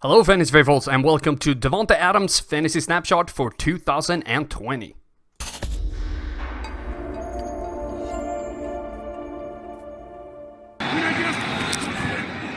Hello fantasy faithfuls and welcome to Davante Adams Fantasy Snapshot for 2020.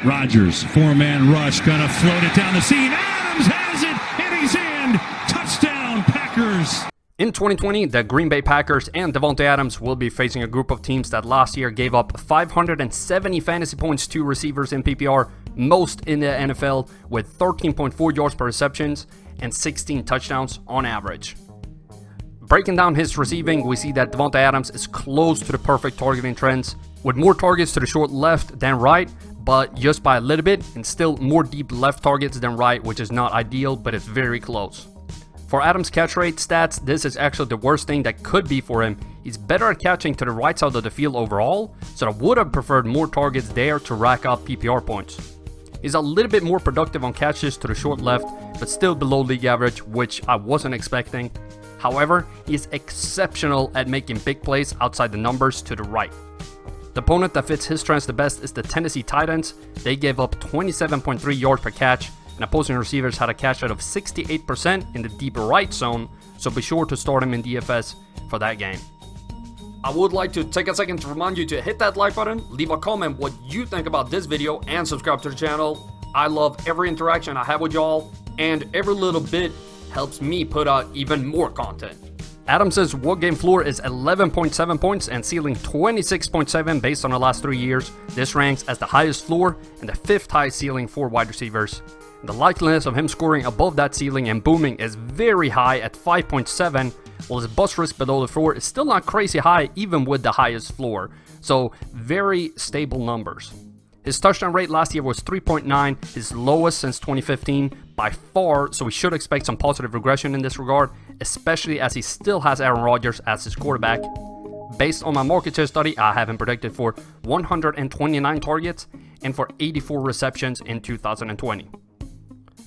Rodgers, four-man rush, gonna float it down the seam. Adams has it, and he's in. Touchdown, Packers. In 2020, the Green Bay Packers and Davante Adams will be facing a group of teams that last year gave up 570 fantasy points to receivers in PPR, most in the NFL, with 13.4 yards per receptions and 16 touchdowns on average. Breaking down his receiving, we see that Davante Adams is close to the perfect targeting trends, with more targets to the short left than right, but just by a little bit, and still more deep left targets than right, which is not ideal, but it's very close. For Adams' catch rate stats, this is actually the worst thing that could be for him. He's better at catching to the right side of the field overall, so I would have preferred more targets there to rack up PPR points. He's a little bit more productive on catches to the short left, but still below league average, which I wasn't expecting. However, he is exceptional at making big plays outside the numbers to the right. The opponent that fits his strengths the best is the Tennessee Titans. They gave up 27.3 yards per catch, and opposing receivers had a catch rate of 68% in the deep right zone, so be sure to start him in DFS for that game. I would like to take a second to remind you to hit that like button, leave a comment what you think about this video, and subscribe to the channel. I love every interaction I have with y'all, and every little bit helps me put out even more content. Adams' what game floor is 11.7 points and ceiling 26.7 based on the last 3 years. This ranks as the highest floor and the 5th highest ceiling for wide receivers. The likeliness of him scoring above that ceiling and booming is very high at 5.7, while his bust risk below the floor is still not crazy high even with the highest floor, so very stable numbers. His touchdown rate last year was 3.9, his lowest since 2015 by far, so we should expect some positive regression in this regard, especially as he still has Aaron Rodgers as his quarterback. Based on my market share study, I have him predicted for 129 targets and for 84 receptions in 2020.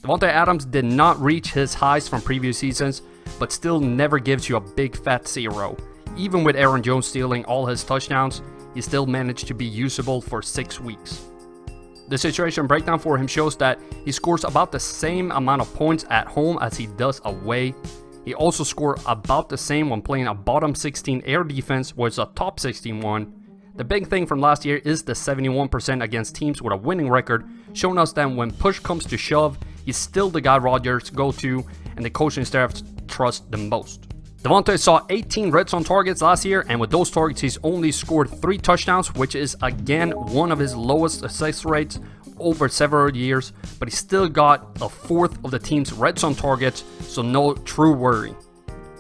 Davante Adams did not reach his highs from previous seasons, but still never gives you a big fat 0. Even with Aaron Jones stealing all his touchdowns, he still managed to be usable for 6 weeks. The situation breakdown for him shows that he scores about the same amount of points at home as he does away. He also scored about the same when playing a bottom 16 air defense, which is a top 16 one. The big thing from last year is the 71% against teams with a winning record, showing us that when push comes to shove, he's still the guy Rodgers go to and the coaching staff trust the most. Davante saw 18 red zone targets last year, and with those targets he's only scored 3 touchdowns, which is again one of his lowest success rates over several years, but he still got a 4th of the team's red zone targets, so no true worry.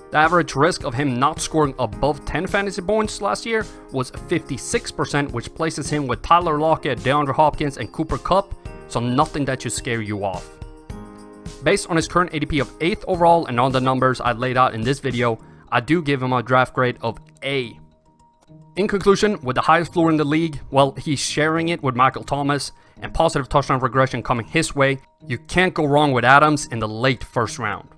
The average risk of him not scoring above 10 fantasy points last year was 56%, which places him with Tyler Lockett, DeAndre Hopkins, and Cooper Kupp, so nothing that should scare you off. Based on his current ADP of 8th overall and on the numbers I laid out in this video, I do give him a draft grade of A. In conclusion, with the highest floor in the league, well, he's sharing it with Michael Thomas, and positive touchdown regression coming his way, you can't go wrong with Adams in the late first round.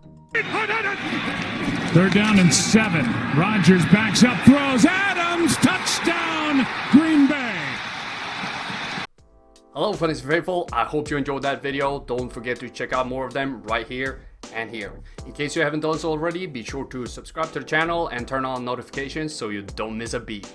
3rd down and 7. Rodgers backs up, throws. Adams, touchdown, Green Bay. Hello fantasy faithful, I hope you enjoyed that video. Don't forget to check out more of them right here and here. In case you haven't done so already, be sure to subscribe to the channel and turn on notifications so you don't miss a beat.